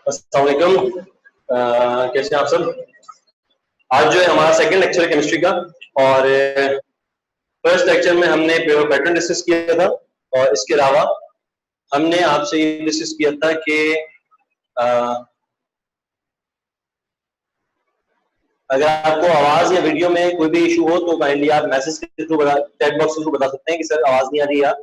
अस्सलाम वालेकुम। कैसे हैं आप सब? आज जो है हमारा सेकंड लेक्चर है केमिस्ट्री का, और फर्स्ट लेक्चर में हमने प्योर पैटर्न डिस्कस किया था, और इसके अलावा हमने आपसे ये डिस्कस किया था कि अगर आपको आवाज या वीडियो में कोई भी इशू हो तो काइंडली आप मैसेज के थ्रू चैट बॉक्स के थ्रू बता सकते हैं कि सर आवाज नहीं आ रही है,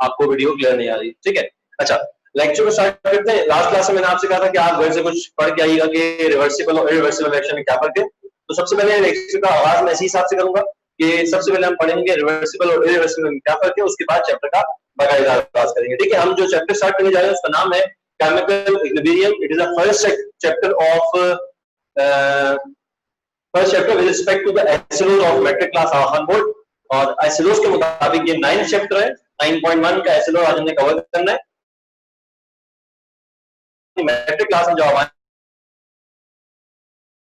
आपको वीडियो क्लियर नहीं आ रही। ठीक है, अच्छा लेक्चर को स्टार्ट करते हैं। लास्ट क्लास में मैंने आपसे कहा था कि आप घर से कुछ पढ़ के आइएगा कि रिवर्सिबल और इरिवर्सिबल रिएक्शन में क्या फर्क है। तो सबसे पहले लेक्चर का आगाज मैं इसी हिसाब से करूंगा कि सबसे पहले हम पढ़ेंगे रिवर्सिबल और इरिवर्सिबल में क्या फर्क है, उसके बाद चैप्टर का बाकायदा आगाज करेंगे। ठीक है, हम जो चैप्टर स्टार्ट करने जा रहे हैं उसका नाम है chemical equilibrium. It is the first chapter of first chapter with respect to the syllabus of matric class आहान बोर्ड, और एसिलोज के मुताबिक ये 9th चैप्टर है। 9.1 का एसिलोज आज हमने कवर करना है। मैट्रिक क्लास में जो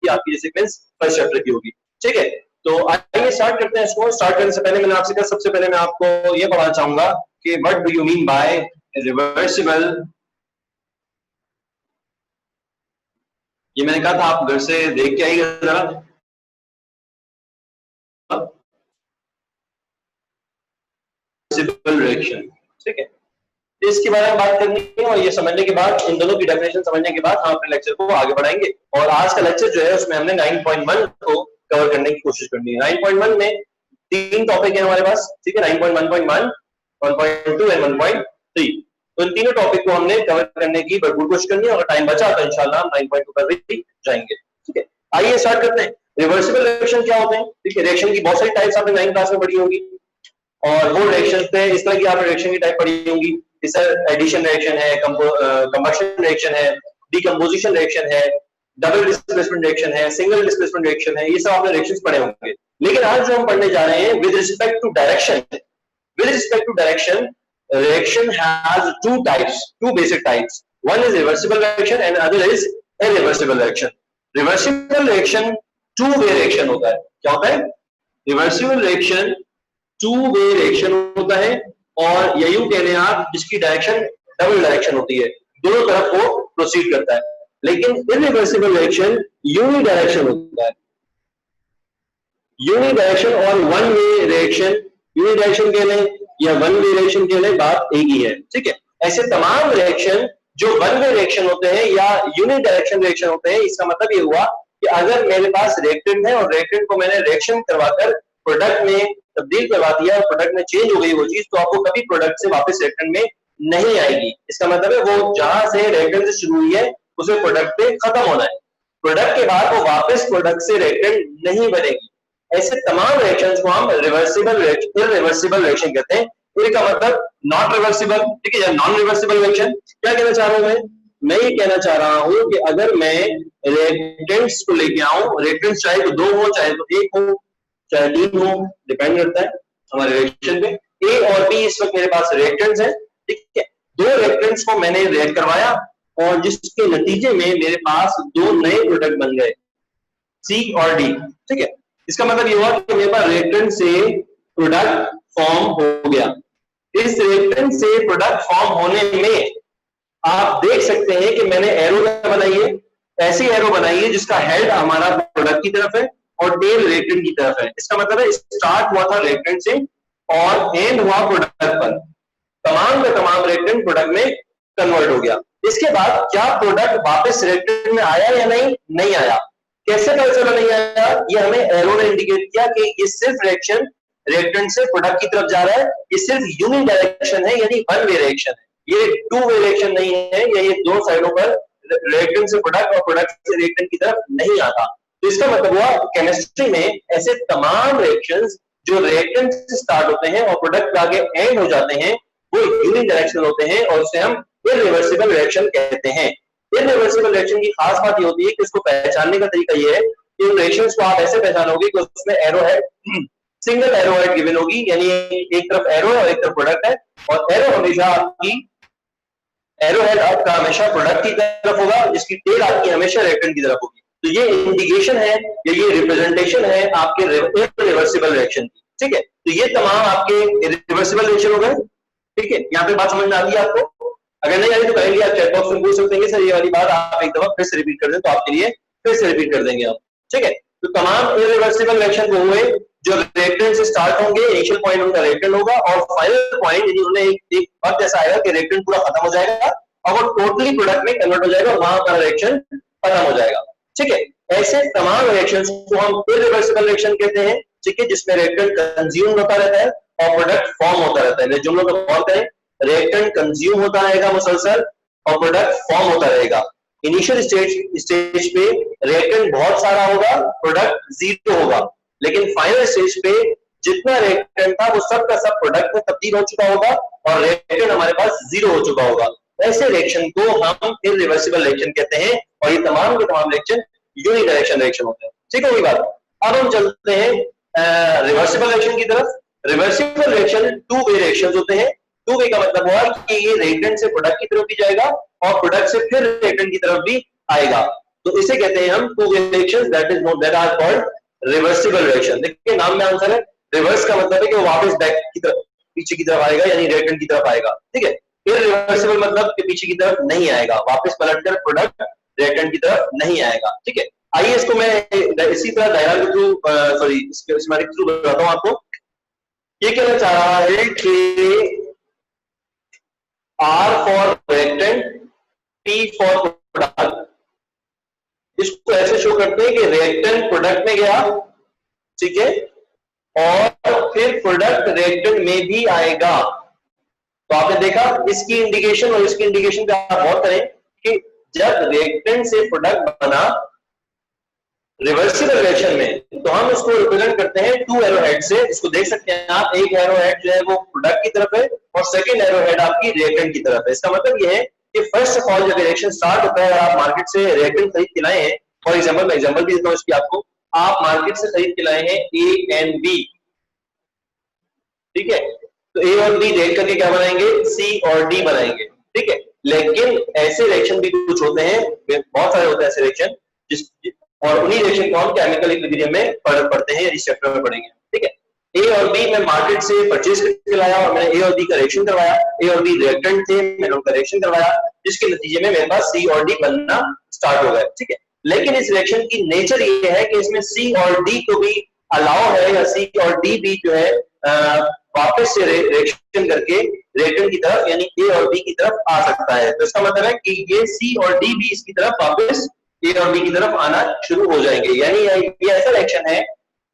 आपकी सीक्वेंस फर्स्ट चैप्टर की होगी। ठीक है, तो आइए स्टार्ट करते हैं इसको। स्टार्ट करने से पहले मैंने आपसे कहा, सबसे पहले मैं आपको ये बताना चाहूंगा कि what do you mean by reversible. ये मैंने कहा था आप घर से देख के आइए जरा। रिवर्सिबल रिएक्शन, ठीक है, इसके बारे में बात करनी है, और ये समझने के बाद, इन दोनों की डेफिनेशन समझने के बाद हम अपने लेक्चर को आगे बढ़ाएंगे। और आज का लेक्चर जो है उसमें हमने 9.1 को कवर करने की कोशिश करनी है। 9.1 में 3 टॉपिक है हमारे पास, ठीक है, 9.1.1, 1.2 एंड 1.3। तो इन तीनों टॉपिक को हमने कवर करने की भरपूर कोशिश करनी है, और टाइम बचा तो इंशाल्लाह हम 9.2 पर भी जाएंगे। ठीक है, आइए स्टार्ट करते हैं। रिवर्सिबल रिएक्शन क्या होते हैं? ठीक है, रिएक्शन की बहुत सारी टाइप्स आपने 9th क्लास में पढ़ी होगी, और वो रिएक्शन थे इस तरह की आपने रिएक्शन की टाइप पढ़ी होंगी। सर एडिशन रिएक्शन है, कंबशन रिएक्शन है, डिकम्पोजिशन रिएक्शन है, डबल डिस्प्लेसमेंट रिएक्शन है, सिंगल डिस्प्लेसमेंट रिएक्शन है, ये सब आपने रिएक्शंस पढ़े होंगे। लेकिन आज जो हम पढ़ने जा रहे हैं with respect to direction, reaction has two types, two basic types. One is reversible reaction and other is irreversible reaction. Reversible reaction two way reaction होता है। क्या होता है? Reversible reaction two way reaction होता है, और या यूं कह लें आप जिसकी डायरेक्शन डबल डायरेक्शन होती है, दोनों तरफ वो प्रोसीड करता है। लेकिन इरिवर्सिबल रिएक्शन यूनि डायरेक्शन होता है। यूनि डायरेक्शन और one way reaction, uni direction कह लें या वन वे रिएक्शन कह लें, बात एक ही है। ठीक है, ऐसे तमाम रिएक्शन जो वन वे रिएक्शन होते हैं या यूनि डायरेक्शन रिएक्शन होते हैं, इसका मतलब ये हुआ कि अगर मेरे पास रिएक्टेंट है और रिएक्टेंट को मैंने रिएक्शन करवाकर प्रोडक्ट में तब्दील करवा दिया और प्रोडक्ट में चेंज हो गई वो चीज, तो आपको कभी प्रोडक्ट से वापस रिएक्टेंट में नहीं आएगी। इसका मतलब है वो जहां से रिएक्टेंट से शुरू हुई है उसे प्रोडक्ट पे खत्म होना है। प्रोडक्ट के बाद वो वापस प्रोडक्ट से रिएक्टेंट नहीं बनेगी। ऐसे तमाम रिएक्शंस को हम रिवर्सिबल इरिवर्सिबल रिएक्शन कहते हैं। इसका मतलब नॉट रिवर्सिबल, ठीक है, या नॉन रिवर्सिबल रिएक्शन। क्या कहना चाह रहा हूं मैं ये कहना चाह रहा हूं कि अगर मैं रिएक्टेंट्स को लेके आऊं, रिएक्टेंट्स चाहे तो 2 हो, चाहे तो 1 हो, चाहे 3 हो, डिपेंड करता है हमारे रिएक्शन पे। ए और बी इस वक्त मेरे पास रिएक्टेंट्स हैं, ठीक है। 2 रिएक्टेंट्स को मैंने रिएक्ट करवाया और जिसके नतीजे में मेरे पास 2 नए प्रोडक्ट बन गए, सी और डी। ठीक है, इसका मतलब ये हुआ कि मेरे पास रिएक्टेंट से प्रोडक्ट फॉर्म हो गया। इस रिएक्टेंट से प्रोडक्ट फॉर्म होने में आप देख सकते हैं कि मैंने एरो बनाई है, ऐसी एरो बनाई है जिसका हेड हमारा प्रोडक्ट की तरफ है और टेल रिएक्टेंट की तरफ है। इसका मतलब है स्टार्ट हुआ था रिएक्टेंट से और एंड हुआ प्रोडक्ट पर। तमाम का तमाम रिएक्टेंट प्रोडक्ट में कन्वर्ट हो गया। इसके बाद क्या प्रोडक्ट वापस रिएक्टेंट में आया या नहीं आया? कैसे पता चला नहीं आया? ये हमें एरो ने इंडिकेट किया कि ये सिर्फ रिएक्शन रिएक्टेंट से प्रोडक्ट की तरफ जा रहा है, ये सिर्फ यूनि डायरेक्शन है, यानी वन वे रिएक्शन है, ये टू वे रिएक्शन नहीं है, या ये 2 साइडों पर रिएक्टेंट से प्रोडक्ट और प्रोडक्ट से रिएक्टेंट की तरफ नहीं आता। तो इसका मतलब हुआ केमिस्ट्री में ऐसे तमाम रिएक्शंस जो रिएक्टेंट से स्टार्ट होते हैं और प्रोडक्ट आगे एंड हो जाते हैं, वो यूनि डायरेक्शनल होते हैं और उसे हम इरिवर्सिबल रिएक्शन कहते हैं। इरिवर्सिबल रिएक्शन की खास बात ये होती है कि उसको पहचानने का तरीका ये है कि उन रिएक्शंस को आप ऐसे पहचानोगे कि उसमें एरो है, सिंगल एरो हेड गिवन होगी, यानी एक तरफ एरो है और एक तरफ प्रोडक्ट है, और एरो हमेशा आपकी एरो हेड आपका हमेशा प्रोडक्ट की तरफ होगा, जिसकी टेल आपकी हमेशा रिएक्टेंट की तरफ होगी। तो ये इंडिकेशन है या ये रिप्रेजेंटेशन है आपके रिवर्सिबल रिएक्शन की। ठीक है, तो ये तमाम आपके रिवर्सिबल रिएक्शन हो गए। ठीक है, यहाँ पे बात समझ में आती है आपको? अगर नहीं आई तो कहेंगे आप चैट बॉक्स में पूछ सकते हैं सर ये वाली बात आप एक दफा फिर से रिपीट कर दें, तो आपके लिए फिर से रिपीट कर देंगे आप, ठीक है। तो तमाम इरिवर्सिबल रिएक्शन वो हुए जो रिएक्टेंट से स्टार्ट होंगे, इनिशियल पॉइंट उनका रिएक्टेंट होगा और फाइनल पॉइंट यदि उन्हें एक वक्त ऐसा आएगा कि रिएक्टेंट पूरा खत्म हो जाएगा और वो टोटली प्रोडक्ट में कन्वर्ट हो जाएगा, वहां पर रिएक्शन खत्म हो जाएगा, ठीक है। ऐसे तमाम रिएक्शंस को हम इरिवर्सिबल रिएक्शन कहते हैं, ठीक है, जिसमें रिएक्टेंट कंज्यूम होता रहता है और प्रोडक्ट फॉर्म होता रहता है। जुमलों को गौर करें, रिएक्टेंट कंज्यूम होता रहेगा मुसलसल और प्रोडक्ट फॉर्म होता रहेगा। इनिशियल स्टेज पे रिएक्टेंट बहुत सारा होगा, प्रोडक्ट जीरो होगा, लेकिन फाइनल स्टेज पे जितना रिएक्टेंट था वो सब का सब प्रोडक्ट में तब्दील हो चुका होगा और रिएक्टेंट हमारे पास जीरो हो चुका होगा। ऐसे रिएक्शन को हम इरिवर्सिबल रिएक्शन कहते हैं और ये तमाम के तमाम रिएक्शन यूनिडायरेक्शन रिएक्शन होते हैं, ठीक है वही बात। अब हम चलते हैं रिवर्सिबल रिएक्शन की तरफ। Reversible reaction two way reactions होते हैं। टू वे का मतलब हुआ कि ये रिएक्टेंट से प्रोडक्ट की तरफ भी जाएगा और प्रोडक्ट से फिर रिएक्टेंट की तरफ भी आएगा, तो इसे कहते हैं हम two way reactions, that are called reversible reaction. देखिए नाम में आंसर है, रिवर्स का मतलब है कि वो वापस बैक की तरफ पीछे की तरफ आएगा, यानी रिएक्टेंट की तरफ आएगा, ठीक है। इरिवर्सिबल मतलब कि पीछे की तरफ नहीं आएगा, वापस पलटकर प्रोडक्ट रिएक्टेंट की तरफ नहीं आएगा, ठीक है। आइए इसको मैं इसी तरह डायग्राम के थ्रू सॉरी स्कीमेटिक के थ्रू बताता हूं आपको। ये कहना चाह रहा है कि R for reactant, P for product. इसको ऐसे शो करते हैं कि रिएक्टेंट प्रोडक्ट में गया, ठीक है, और फिर प्रोडक्ट रिएक्टेंट में भी आएगा। तो आपने देखा इसकी इंडिकेशन और इसकी इंडिकेशन पे आप गौर करें कि जब रिएक्टेंट से प्रोडक्ट बना रिवर्सिबल रिएक्शन में, तो हम उसको रिप्रेजेंट करते हैं टू एरो हेड से। इसको देख सकते हैं आप, एक एरो हेड जो है वो प्रोडक्ट की तरफ है और सेकंड एरो हेड आपकी रिएक्टेंट की तरफ है। इसका मतलब ये है कि फर्स्ट ऑफ ऑल जब रिएक्शन स्टार्ट होता है और आप मार्केट से रिएक्टेंट खरीद के लाए हैं, फॉर एग्जांपल मैं एग्जांपल भी देता हूं इसकी आपको, आप मार्केट से खरीद के लाए हैं ए एंड बी, ठीक है, तो ए और बी देख करके क्या बनाएंगे, सी और डी बनाएंगे, ठीक है। लेकिन ऐसे रिएक्शन भी कुछ होते हैं, बहुत सारे होते हैं ऐसे रिएक्शन, जिस और उन्हीं रिएक्शन को हम केमिकल इक्विलिब्रियम में पढ़ते हैं, इस चैप्टर में पढ़ेंगे, ठीक है। ए और बी मैं मार्केट से परचेज करके लाया और मैंने ए और बी का रिएक्शन करवाया, ए और बी रिएक्टेंट थे, मैंने उनका रिएक्शन करवाया, जिसके नतीजे में मेरे पास सी और डी बनना स्टार्ट हो गए, ठीक है। लेकिन इस रिएक्शन की नेचर ये है कि इसमें सी और डी को भी अलाउ है, या सी और डी भी जो है वापस से रिएक्शन करके रिएक्टेंट की तरफ यानी ए और बी की तरफ आ सकता है। तो इसका मतलब है कि ये सी और डी भी इसकी तरफ वापस ए और बी की तरफ आना शुरू हो जाएंगे। यानी ये ऐसा रिएक्शन है,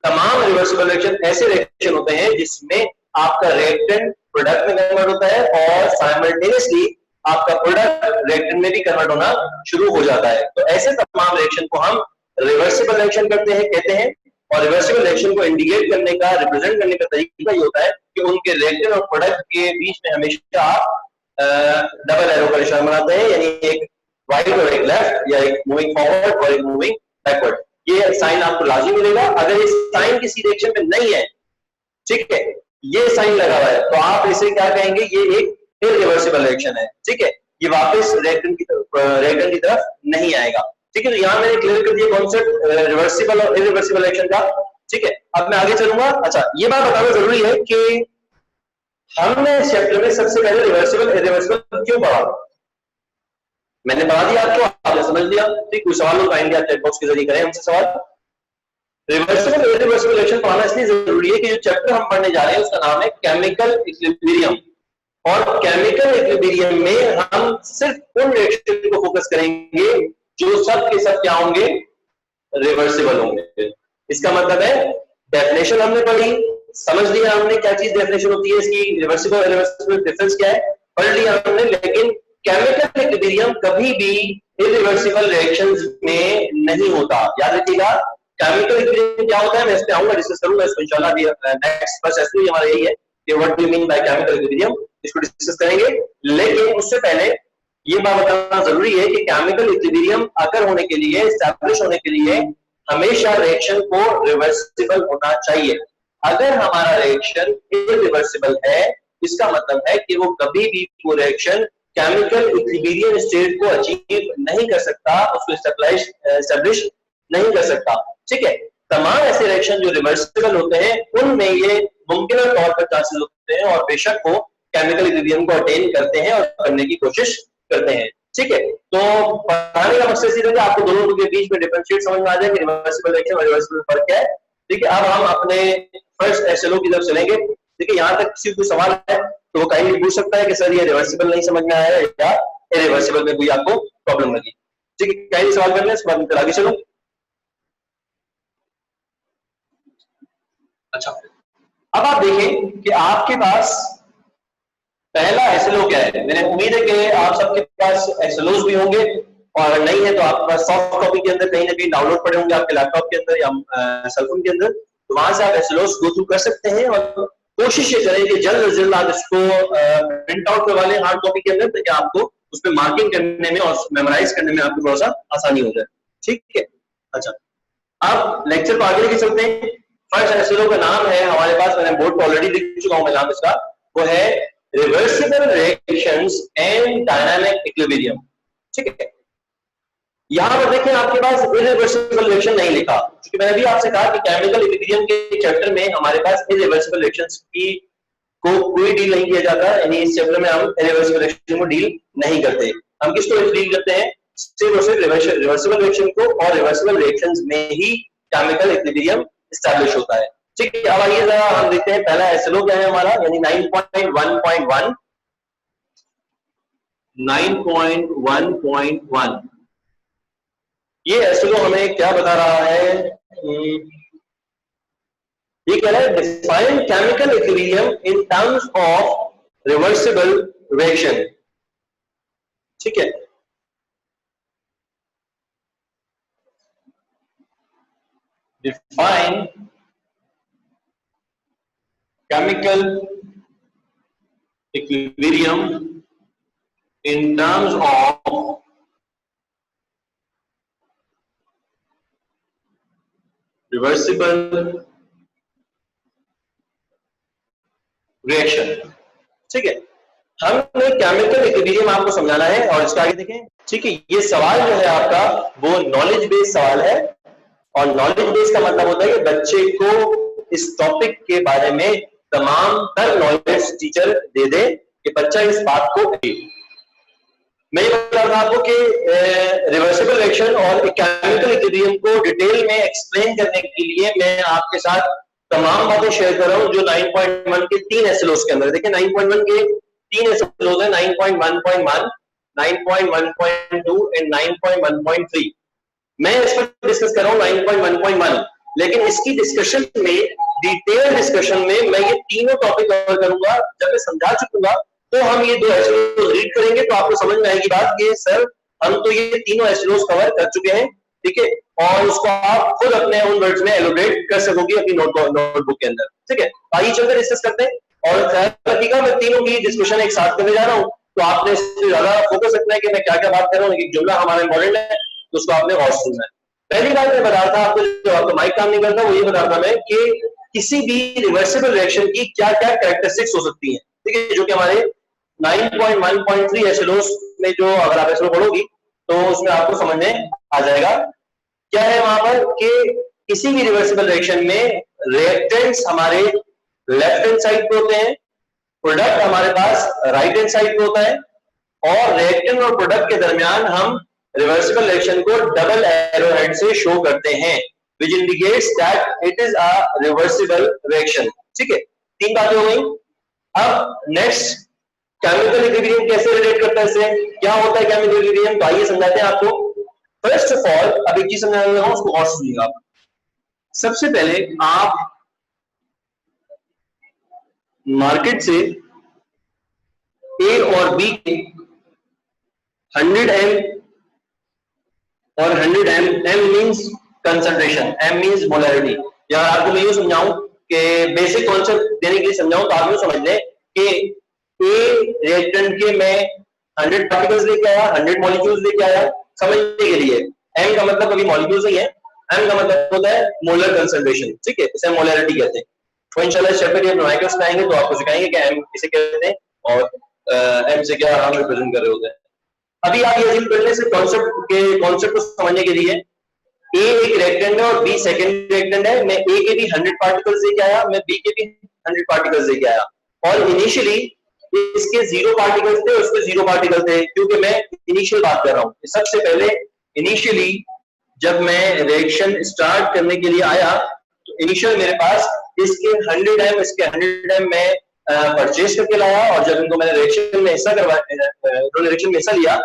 तमाम रिवर्सिबल रिएक्शन ऐसे रिएक्शन होते हैं जिसमें आपका रिएक्टेंट प्रोडक्ट में कन्वर्ट होता है और साइमल्टेनियसली आपका प्रोडक्ट रिएक्टेंट में भी कन्वर्ट होना शुरू हो जाता है। तो ऐसे तमाम रिएक्शन को हम रिवर्सिबल रिएक्शन कहते हैं। और रिवर्सिबल रिएक्शन को इंडिकेट करने का, रिप्रेजेंट करने का तरीका ये होता है कि उनके रिएक्टेंट और प्रोडक्ट के बीच में हमेशा आप डबल एरो का निशान बनाते हैं, यानी एक राइट और एक लेफ्ट, या एक मूविंग फॉरवर्ड और एक मूविंग बैकवर्ड। ये साइन आपको लाजिम मिलेगा। अगर ये साइन किसी रिएक्शन में नहीं है, ठीक है, ये साइन लगा हुआ है, तो आप इसे क्या कहेंगे, ये एक इरिवर्सिबल रिएक्शन है, ठीक है, ये वापस रिएक्टेंट की तरफ नहीं आएगा, ठीक है। तो यहाँ मैंने क्लियर कर दिया कॉन्सेप्ट रिवर्सिबल और इरिवर्सिबल रिएक्शन का, ठीक है। अब मैं आगे चलूंगा। अच्छा, ये बात बताना जरूरी है कि हमने इस चैप्टर में सबसे पहले रिवर्सिबल इरिवर्सिबल क्यों पढ़ा। मैंने बता दिया आपको, आपने समझ लिया, ठीक। कुछ सवाल लोग आएंगे, आप चैट बॉक्स के जरिए करें हमसे सवाल। रिवर्सिबल और इरिवर्सिबल रिएक्शन पढ़ाना इसलिए जरूरी है कि जो चैप्टर हम पढ़ने जा रहे हैं उसका नाम है केमिकल इक्विलिब्रियम, और केमिकल इक्विलिब्रियम में हम सिर्फ उन रिएक्शन को फोकस करेंगे जो सब के सब क्या होंगे, रिवर्सिबल होंगे। इसका मतलब है डेफिनेशन हमने पढ़ी, समझ लिया हमने क्या चीज डेफिनेशन होती है इसकी, रिवर्सिबल इरिवर्सिबल डिफरेंस क्या है, पढ़ लिया हमने। लेकिन केमिकल इक्विलिब्रियम कभी भी इरिवर्सिबल रिएक्शंस में नहीं होता, याद रखिएगा। केमिकल इक्विलिब्रियम क्या होता है, मैं इस पे आऊंगा, डिस्कस करूंगा इसको इंशाल्लाह। नेक्स्ट बस ऐसे ही हमारा यही है कि what do you mean by chemical equilibrium, इसको डिस्कस करेंगे। लेकिन उससे पहले ये बात बताना जरूरी है कि केमिकल इक्विलिब्रियम अगर होने के लिए, एस्टैब्लिश होने के लिए हमेशा रिएक्शन को रिवर्सिबल होना चाहिए। अगर हमारा रिएक्शन इरिवर्सिबल है, इसका मतलब है कि वो कभी भी वो रिएक्शन केमिकल इक्विलिब्रियम स्टेट को अचीव नहीं कर सकता, उसको एस्टैब्लिश नहीं कर सकता, ठीक है। तमाम ऐसे रिएक्शन जो रिवर्सिबल होते हैं उनमें ये मुमकिन तौर पर चांसेस होते हैं, और बेशक वो केमिकल इक्विलिब्रियम को अटेन करते हैं और करने की कोशिश करते हैं। ठीक है, तो पढ़ाने का मकसद सीधा है आपको दोनों के बीच में डिफरेंशिएट समझ में आ जाए कि रिवर्सिबल रिएक्शन और रिवर्सिबल फर्क क्या है। ठीक है, अब हम अपने फर्स्ट एसएलओ की तरफ चलेंगे। देखिए यहाँ तक किसी को सवाल है तो वो कहीं भी पूछ सकता है कि सर ये रिवर्सिबल नहीं समझ में आया या इरिवर्सिबल में कोई आपको प्रॉब्लम लगी। ठीक है, कहीं सवाल कर लें, इसके बाद आगे चलो। अच्छा, अब आप देखें कि आपके पास पहला एसएलओ क्या है। मैंने उम्मीद है कि आप सबके पास एसएलओस भी होंगे, और अगर नहीं है तो आपके पास सॉफ्ट कॉपी के अंदर कहीं ना कहीं डाउनलोड पड़े होंगे आपके लैपटॉप के अंदर या सेलफोन के अंदर, तो वहां से आप एसएलओस गो थ्रू कर सकते हैं। और कोशिश ये करें कि जल्द से जल्द आप इसको प्रिंट आउट करवा लें हार्ड कॉपी के अंदर, ताकि आपको उस पर मार्किंग करने में और मेमोराइज करने में आपको थोड़ा सा आसानी हो जाए। ठीक है, अच्छा, अब लेक्चर को आगे लेके चलते हैं। फर्स्ट एसएलओ का नाम है हमारे पास, मैंने बोर्ड पर ऑलरेडी लिख चुका हूं मैं नाम इसका, वो है reversible reactions and dynamic equilibrium. ठीक है, यहां पर देखें आपके पास इरिवर्सिबल रिएक्शन नहीं लिखा, क्योंकि मैंने भी आपसे कहा कि केमिकल इक्विलिब्रियम के चैप्टर में हमारे पास इरिवर्सिबल रिएक्शंस की को कोई डील नहीं किया जाता, यानी इस चैप्टर में हम इरिवर्सिबल रिएक्शन को डील नहीं करते। हम किसको डील करते हैं? सिर्फ और सिर्फ रिवर्सिबल रिएक्शन को, और रिवर्सिबल रिएक्शंस में ही केमिकल इक्विलिब्रियम एस्टैब्लिश होता है। ठीक है, अब आइए जरा हम देखते हैं पहला एसएलओ क्या है हमारा, यानी 9.1.1 9.1.1 ये एसएलओ हमें क्या बता रहा है? ये कह रहा है define chemical equilibrium in terms of reversible reaction. ठीक है, define chemical equilibrium in terms of reversible reaction। ठीक है, हमने केमिकल इक्विलिब्रियम आपको समझाना है, और इसका आगे देखें। ठीक है, ये सवाल जो है आपका वो नॉलेज बेस्ड सवाल है, और नॉलेज बेस्ड का मतलब होता है कि बच्चे को इस टॉपिक के बारे में तमाम तर नॉलेज टीचर दे दे कि बच्चा इस बात को। मैं ये बता रहा था आपको कि रिवर्सिबल रिएक्शन और केमिकल इक्विलिब्रियम को डिटेल में एक्सप्लेन करने के लिए मैं आपके साथ तमाम बातें शेयर कर रहा हूं जो 9.1 के 3 एसएलओस के अंदर। देखिए 9.1 के 3 एसएलओस हैं, 9.1.1, 9.1.2 एंड 9.1.3। मैं इस पर डिस्कस कर रहा हूं 9.1.1, लेकिन इसकी डिस्कशन में, डिटेल डिस्कशन में मैं ये तीनों टॉपिक कवर करूंगा। जब मैं समझा चुकूंगा तो हम ये 2 एसएलओस रीड करेंगे तो आपको समझ में आएगी बात कि सर हम तो ये तीनों एसएलओस कवर कर चुके हैं। ठीक है, और उसको आप खुद अपने उन वर्ड्स में एलोबरेट कर सकोगे अपनी नोटबुक के अंदर। ठीक है, आइए चलकर डिस्कस करते हैं। और ख्याल रखिएगा मैं तीनों की डिस्कशन एक साथ करने जा रहा हूं, तो आपने इससे ज्यादा फोकस रखना है कि मैं क्या क्या बात कर रहा हूँ। एक जुमला हमारा इंपॉर्टेंट है तो उसको आपने गौर से सुनना है। पहली बात मैं बता रहा था आपको, जो आपको माइक काम नहीं करता, वो ये बता रहा था मैं कि किसी भी रिवर्सिबल रिएक्शन की क्या क्या कैरेक्टरिस्टिक्स हो सकती है। ठीक है, जो कि हमारे 9.1.3 एसएलओस में, जो अगर आप एसएलओ पढ़ोगी तो उसमें आपको समझ में आ जाएगा क्या है वहां पर कि किसी भी रिवर्सिबल रिएक्शन में रिएक्टेंट्स हमारे लेफ्ट हैंड साइड पे होते हैं, प्रोडक्ट हमारे पास राइट हैंड साइड पे होता है, और रिएक्टेंट और प्रोडक्ट के दरमियान हम रिवर्सिबल रिएक्शन को डबल एरो हेड से शो करते हैं, which indicates that it is a reversible reaction। ठीक है, 3 बातें हो गई। अब नेक्स्ट, केमिकल इक्विलिब्रियम कैसे रिलेट करता है इससे, क्या होता है केमिकल इक्विलिब्रियम, तो आइए समझाते हैं आपको। फर्स्ट ऑफ ऑल अब एक चीज समझाने लगा हूं, उसको और सुनिएगा आप। सबसे पहले आप मार्केट से ए और बी के 100 एम और 100 M, M means concentration, M means molarity. या आपको मैं यूं समझाऊं कि बेसिक कॉन्सेप्ट देने के लिए समझाऊं तो आप यूं समझ लें कि ए रिएक्टेंट के मैं 100 पार्टिकल्स लेके आया, 100 मॉलिक्यूल्स लेके आया। समझने के लिए एम का मतलब अभी मॉलिक्यूल्स नहीं है, एम का मतलब होता है मोलर कंसंट्रेशन। ठीक है, इसे मोलैरिटी कहते हैं। तो इंशाल्लाह इस चैप्टर में माइक्रोस में आएंगे तो आपको सिखाएंगे कि एम किसे कहते हैं और एम से क्या हम रिप्रेजेंट कर रहे होते हैं। अभी आप ये कर लें सिर्फ कॉन्सेप्ट को समझने के लिए, ए एक रिएक्टेंट है और बी सेकंड रिएक्टेंट है। मैं ए के भी 100 पार्टिकल्स लेके आया, मैं बी के भी 100 पार्टिकल्स लेके आया, और इनिशियली इसके 0 पार्टिकल्स थे, उसके 0 पार्टिकल थे, क्योंकि मैं इनिशियल बात कर रहा हूं। सबसे पहले इनिशियली जब मैं रिएक्शन स्टार्ट करने के लिए आया तो इनिशियल मेरे पास इसके 100 एम इसके 100 एम मैं परचेज करके लाया, और जब इनको मैंने रिएक्शन में हिस्सा करवाया, रिएक्शन में हिस्सा लिया,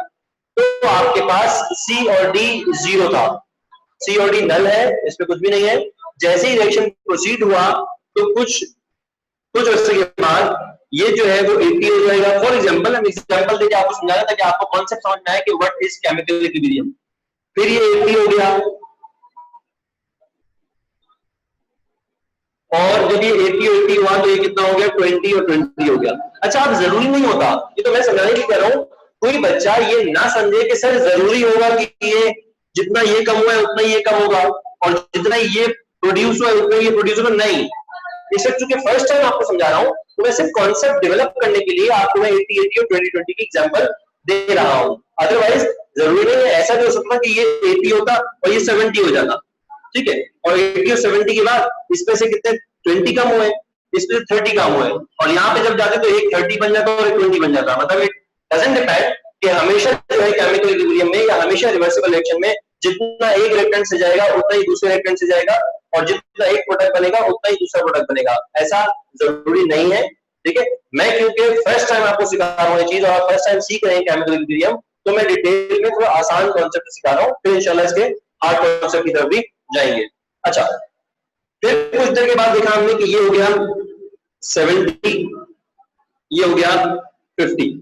तो आपके पास C और D 0 था। C और D नल है, इसमें कुछ भी नहीं है। जैसे ही रिएक्शन प्रोसीड हुआ तो कुछ अर्से के बाद ये जो है वो 80 हो जाएगा। फॉर एग्जांपल हम एग्जांपल देके आपको समझा रहा था कि आपको कॉन्सेप्ट समझ में आए कि व्हाट इज केमिकल इक्विलिब्रियम। फिर ये 80 हो गया, और जब ये 80 और 80 हुआ तो ये कितना हो गया, 20 और 20 हो गया। अच्छा, अब जरूरी नहीं होता, ये तो मैं समझाने की कह रहा हूं, कोई बच्चा ये ना समझे कि सर जरूरी होगा कि ये जितना ये कम हुआ है उतना ये कम होगा, और जितना ये प्रोड्यूस हुआ है उतना ये प्रोड्यूस होगा। नहीं, इसे चूंकि फर्स्ट टाइम आपको समझा रहा हूं तो मैं सिर्फ कॉन्सेप्ट डेवलप करने के लिए आपको मैं 80 80 और 20 20 की एग्जांपल दे रहा हूं। अदरवाइज जरूरी नहीं है, ऐसा भी हो सकता कि ये 80 होता और ये 70 हो जाता, ठीक है, और 80 और 70 के बाद इसमें से कितने 20 कम हुए, इसमें 30 कम हुए, और यहाँ पे जब जाते तो एक 30 बन जाता और एक 20 बन जाता। मतलब इट डजंट डिपेंड कि हमेशा जो है केमिकल इक्विलिब्रियम में या हमेशा रिवर्सिबल रिएक्शन में जितना एक रिएक्टेंट से जाएगा उतना ही दूसरे रिएक्टेंट से जाएगा, और जितना एक प्रोडक्ट बनेगा उतना ही दूसरा प्रोडक्ट बनेगा, ऐसा जरूरी नहीं है। ठीक है, मैं क्योंकि फर्स्ट टाइम आपको सिखा रहा हूँ ये चीज, और फर्स्ट टाइम सीख रहे हैं केमिकल इक्विलिब्रियम, तो मैं डिटेल में थोड़ा आसान कॉन्सेप्ट सिखा रहा हूँ, फिर इंशाल्लाह इसके हार्ड कॉन्सेप्ट की तरफ भी जाएंगे। अच्छा, फिर कुछ देर के बाद देखा हमने कि ये हो गया 70, ये हो गया 50।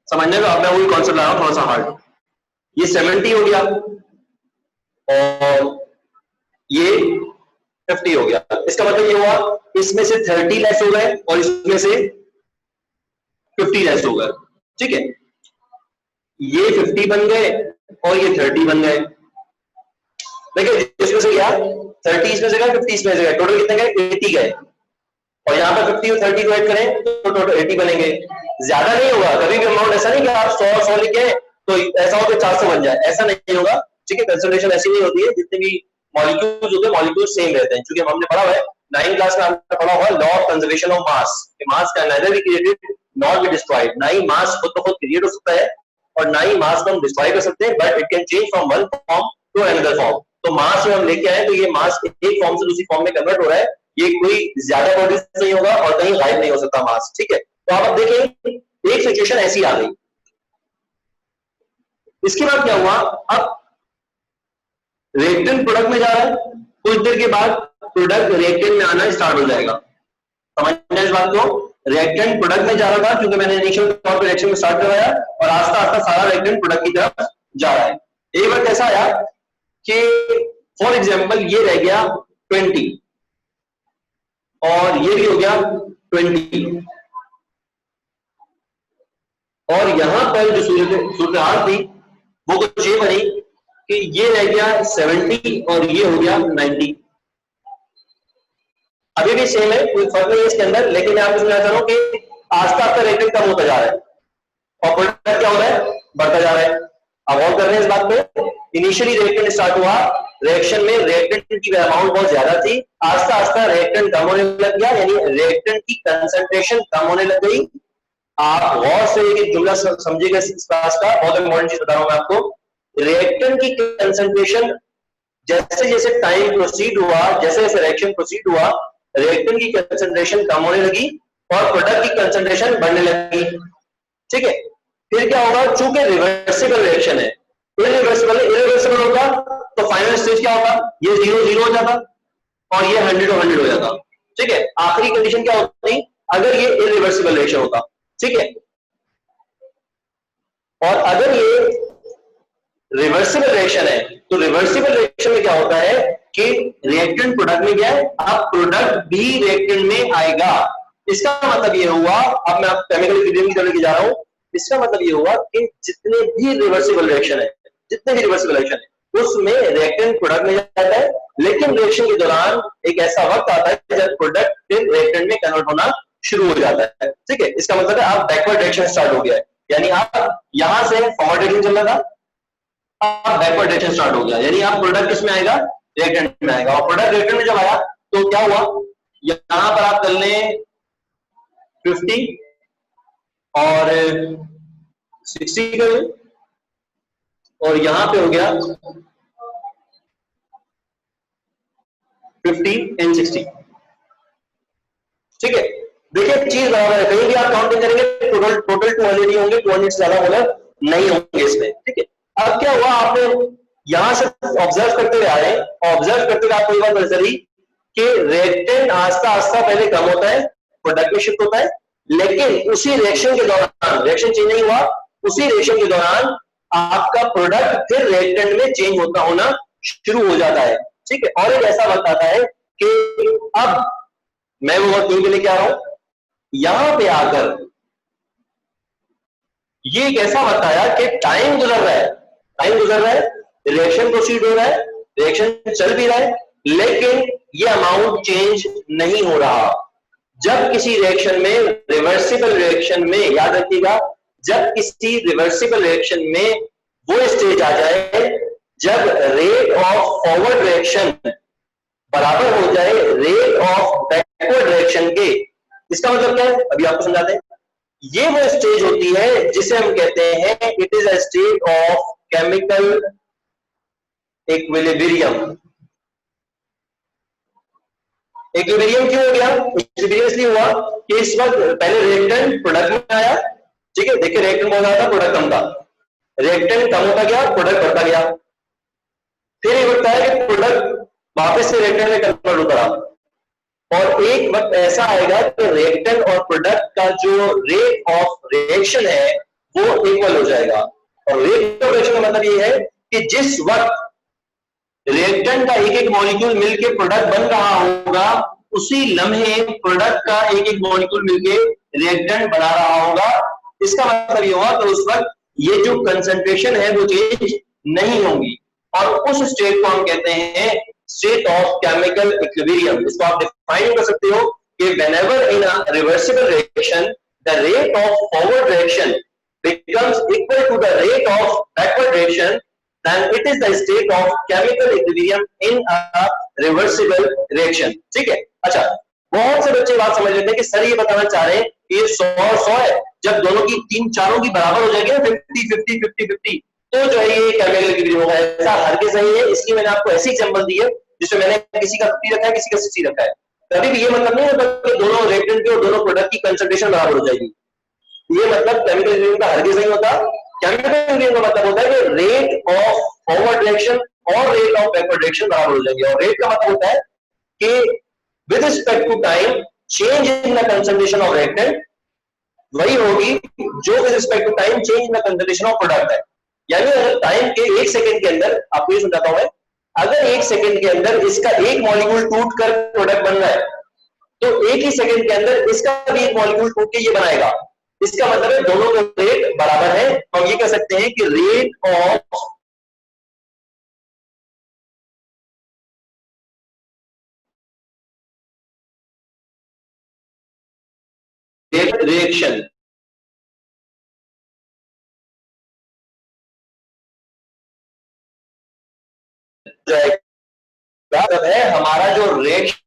समझने में, अब मैं वही कॉन्सेप्ट ला रहा हूं थोड़ा सा हार्ड। ये 70 हो गया और ये 50 हो गया। इसका मतलब ये हुआ इसमें से 30 लेस हो गए और इसमें से 50 लेस हो गए। ठीक है, ये 50 बन गए और ये 30 बन गए। देखिए इसमें से क्या 30 इसमें से गया, 50 इसमें से गया, टोटल कितने गए 80 गए, और यहाँ पर 50 और 30 को ऐड करें तो टोटल 80 बनेंगे। ज्यादा नहीं होगा कभी भी अमाउंट, ऐसा नहीं कि आप 100 लिखे तो ऐसा हो कि 400 बन जाए, ऐसा नहीं होगा। ठीक है, कंसंट्रेशन ऐसी नहीं होती है, जितने भी मॉलिक्यूल्स होते हैं मॉलिक्यूल सेम रहते हैं। क्योंकि हमने पढ़ा हुआ है 9th क्लास में हमने पढ़ा हुआ law of conservation of mass, mass can nether be created not be destroyed. ना ही मास खुद तो खुद क्रिएट हो सकता है और ना ही मास को हम डिस्ट्रॉय कर सकते हैं, but it can change from one form to another form. तो मास जो हम लेके आए तो ये मास एक फॉर्म से दूसरी फॉर्म में कन्वर्ट हो रहा है, ये कोई ज्यादा बॉडीज नहीं होगा और कहीं गायब नहीं हो सकता मास। ठीक है, तो आप अब देखें एक सिचुएशन ऐसी आ गई। इसके बाद क्या हुआ, अब रिएक्टेंट प्रोडक्ट में जा रहा है, कुछ देर के बाद प्रोडक्ट रिएक्टेंट में आना स्टार्ट हो जाएगा। समझना इस बात को, रिएक्टेंट प्रोडक्ट में जा रहा था क्योंकि मैंने इनिशियल तौर पर रिएक्शन में स्टार्ट करवाया, और आस्ता आस्ता सारा रिएक्टेंट प्रोडक्ट की तरफ जा रहा है। एक बार कैसा आया कि फॉर एग्जांपल ये रह गया 20 और ये भी हो गया 20, और यहां पर जो सूरत थी वो कुछ ये बनी कि ये रह गया 70 और ये हो गया 90। अभी भी सेम है, कोई फर्क नहीं है इसके अंदर, लेकिन मैं आपको समझना चाह रहा हूं कि आस्ता आस्ता रिएक्टेंट कम होता जा रहा है और प्रोडक्ट क्या हो रहा है, बढ़ता जा रहा है। अब गौर कर रहे हैं इस बात पे, इनिशियली रिएक्टेंट स्टार्ट हुआ, रिएक्शन में रिएक्टेंट की अमाउंट बहुत ज्यादा थी, आस्ता आस्ता रिएक्टेंट कम होने लग गया, यानी रिएक्टेंट की कंसंट्रेशन कम होने लग गई। आप गौर से एक जुमला समझिएगा इस क्लास का, बहुत इंपॉर्टेंट चीज बता रहा हूं मैं आपको। रिएक्टेंट की कंसंट्रेशन जैसे जैसे टाइम प्रोसीड हुआ, जैसे जैसे रिएक्शन प्रोसीड हुआ, रिएक्टेंट की कंसंट्रेशन कम होने लगी और प्रोडक्ट की कंसंट्रेशन बढ़ने लगी। ठीक है, फिर क्या होगा, चूंकि रिवर्सिबल रिएक्शन है, इरिवर्सिबल होगा तो फाइनल स्टेज क्या होगा, ये 0 0 हो जाता और ये 100 100 हो जाता। ठीक है, आखिरी कंडीशन क्या होती अगर ये इरिवर्सिबल रिएक्शन होता। ठीक है, और अगर ये रिवर्सिबल रिएक्शन है तो रिवर्सिबल रिएक्शन में क्या होता है कि रिएक्टेंट प्रोडक्ट में गया है, अब प्रोडक्ट भी रिएक्टेंट में आएगा। इसका मतलब ये हुआ, अब मैं केमिकल इक्विलिब्रियम की तरफ जा रहा हूं, इसका मतलब ये हुआ कि जितने भी रिवर्सिबल रिएक्शन है, जितने भी रिवर्सिबल रिएक्शन है उसमें रिएक्टेंट प्रोडक्ट में जाता है, लेकिन रिएक्शन के दौरान एक ऐसा वक्त आता है जब प्रोडक्ट फिर रिएक्टेंट में कन्वर्ट होना शुरू हो जाता है। ठीक है, इसका मतलब है आप बैकवर्ड रिएक्शन स्टार्ट हो गया है, यानी आप यहां से फॉरवर्ड रिएक्शन चल रहा था, अब बैकवर्ड रिएक्शन स्टार्ट हो गया, यानी आप प्रोडक्ट किसमें आएगा, रिएक्टेंट में आएगा। और प्रोडक्ट रिएक्टेंट में जब आया तो क्या हुआ, यहां पर आप कर लें 50 और 60 कर लो, और यहां पे हो गया 50 एंड 60। ठीक है, देखिए चीज बराबर है, कहीं भी आप काउंटिंग करेंगे टोटल 200 ही होंगे, 200 से ज्यादा मतलब नहीं होंगे इसमें। ठीक है, अब क्या हुआ, आपने यहां से ऑब्जर्व करते हुए आए, ऑब्जर्व करते हुए आपको ये बात नजर आई कि रिएक्टेंट आस्ता आस्ता पहले कम होता है, प्रोडक्ट में शिफ्ट होता है, लेकिन उसी रिएक्शन के दौरान, रिएक्शन चेंज नहीं हुआ, उसी रिएक्शन के दौरान आपका प्रोडक्ट फिर रिएक्टेंट में चेंज होना शुरू हो जाता है। ठीक है, और एक ऐसा वक्त आता है कि अब मैं वो वक्त यहीं पे लेके आ रहा हूं, यहां पे आकर ये एक ऐसा वक्त आया कि टाइम गुजर रहा है, टाइम गुजर रहा है, रिएक्शन प्रोसीड हो रहा है, रिएक्शन चल भी रहा है, लेकिन ये अमाउंट चेंज नहीं हो रहा। जब किसी रिएक्शन में, रिवर्सिबल रिएक्शन में, याद रखिएगा, जब किसी रिवर्सिबल रिएक्शन में वो स्टेज आ जाए जब रेट ऑफ फॉरवर्ड रिएक्शन बराबर हो जाए रेट ऑफ बैकवर्ड रिएक्शन के, इसका मतलब क्या है अभी आपको समझाते हैं। ये वो स्टेज होती है जिसे हम कहते हैं it is a state of chemical equilibrium. Equilibrium क्यों हो गया? इक्विलिब्रियम इसलिए हुआ कि इस वक्त पहले रिएक्टेंट प्रोडक्ट में आया, ठीक है, देखिए रिएक्टेंट बहुत ज्यादा था, प्रोडक्ट कम था, रिएक्टेंट कम होता गया, प्रोडक्ट बढ़ता गया, फिर ये होता है कि प्रोडक्ट वापस से रिएक्टेंट में कन्वर्ट होता रहा, और एक वक्त ऐसा आएगा कि रिएक्टेंट और प्रोडक्ट का जो रेट ऑफ रिएक्शन है वो इक्वल हो जाएगा। और रेट ऑफ रिएक्शन का मतलब ये है कि जिस वक्त रिएक्टेंट का एक एक मॉलिक्यूल मिलकर प्रोडक्ट बन रहा होगा, उसी लम्हे प्रोडक्ट का एक एक मॉलिक्यूल मिलकर रिएक्टेंट बना रहा होगा। इसका मतलब ये हुआ कि उस वक्त ये जो कंसंट्रेशन है वो चेंज नहीं होंगी, और उस स्टेट को हम कहते हैं स्टेट ऑफ केमिकल इक्विलिब्रियम। इसको आप डिफाइन कर सकते हो कि whenever in a reversible reaction the rate of forward reaction becomes equal to the rate of backward reaction, then it is the state of chemical equilibrium in a reversible reaction। ठीक है, अच्छा, बहुत से बच्चे बात समझ लेते हैं कि सर ये बताना चाह रहे हैं कि ये 100 है, जब दोनों की तीन चारों की बराबर हो जाएगी ना 50-50-50-50 तो जो है ये केमिकल इक्विलिब्रियम होगा। ऐसा हरगिज़ नहीं है, इसकी मैंने आपको ऐसी एग्जांपल दी है जिसमें मैंने किसी का 50 रखा है, किसी का 60 रखा है। कभी भी ये मतलब नहीं होता कि दोनों रिएक्टेंट की और दोनों प्रोडक्ट की कंसंट्रेशन बराबर हो जाएगी, ये मतलब केमिकल इक्विलिब्रियम का हरगिज़ नहीं होता। केमिकल इक्विलिब्रियम का मतलब होता है कि रेट ऑफ फॉरवर्ड रिएक्शन और रेट ऑफ बैकवर्ड रिएक्शन बराबर हो जाएंगे, और रेट का मतलब होता है कि with respect to time change in the concentration of reactant वही होगी जो with respect to time change in the concentration of product है। यानी अगर टाइम के 1 सेकंड के अंदर, आपको ये समझाता हूं मैं, अगर 1 सेकंड के अंदर इसका एक मॉलिक्यूल टूट कर प्रोडक्ट बन रहा है, तो 1 ही सेकंड के अंदर इसका भी एक मॉलिक्यूल टूट के ये बनाएगा। इसका मतलब है दोनों का रेट बराबर है। हम ये कह सकते हैं कि रेट ऑफ रिएक्शन है हमारा जो रिएक्शन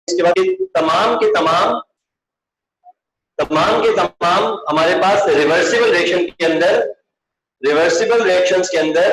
इसके बाद तमाम के तमाम हमारे पास रिवर्सिबल रिएक्शन के अंदर, रिवर्सिबल रिएक्शंस के अंदर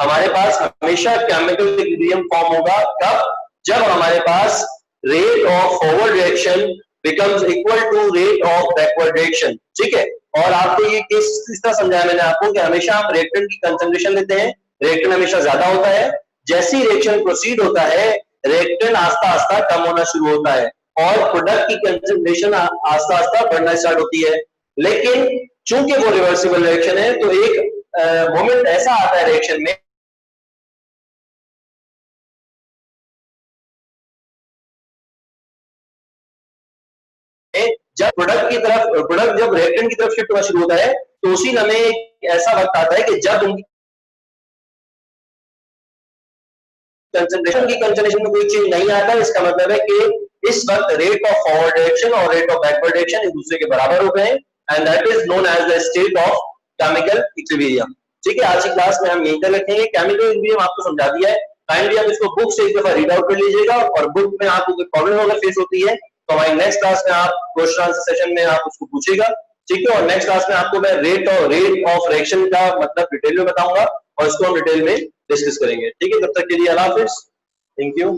हमारे पास हमेशा केमिकल इक्विलिब्रियम फॉर्म होगा। कब? जब हमारे पास rate of forward reaction becomes equal to rate of backward reaction. ठीक है, और आपको ये किस तरह समझाया मैंने आपको कि हमेशा आप रिएक्टेंट की कंसंट्रेशन लेते हैं, रिएक्टेंट हमेशा ज्यादा होता है, जैसे ही रिएक्शन प्रोसीड होता है रिएक्टेंट आस्ता आस्ता कम होना शुरू होता है और प्रोडक्ट की कंसंट्रेशन आस्ता आस्ता बढ़ना स्टार्ट होती है। लेकिन चूंकि वो रिवर्सिबल रिएक्शन है तो एक मोमेंट ऐसा आता है रिएक्शन में जब प्रोडक्ट जब रिएक्टेंट की तरफ शिफ्ट होना शुरू होता है तो उसी में ऐसा वक्त आता है कि जब उनकी कंसंट्रेशन में कोई चेंज नहीं आता, इसका मतलब है कि इस वक्त रेट ऑफ फॉरवर्ड रिएक्शन और रेट ऑफ बैकवर्ड रिएक्शन एक दूसरे के बराबर हो गए, and that is known as the state of chemical equilibrium. ठीक है, आज की क्लास में हम यहीं तक रखेंगे। केमिकल इक्विलिब्रियम आपको समझा दिया है, काइंडली आप इसको बुक से एक दफा रीड आउट कर लीजिएगा, और बुक में आपको कोई प्रॉब्लम अगर फेस होती है तो हमारी नेक्स्ट क्लास में आप क्वेश्चन आंसर सेशन में आप उसको पूछेगा, ठीक है। और नेक्स्ट क्लास में आपको मैं रेट ऑफ रिएक्शन का मतलब डिटेल में बताऊंगा और इसको हम डिटेल में डिस्कस करेंगे, ठीक है। तब तक के लिए अल्लाह हाफिज, थैंक यू।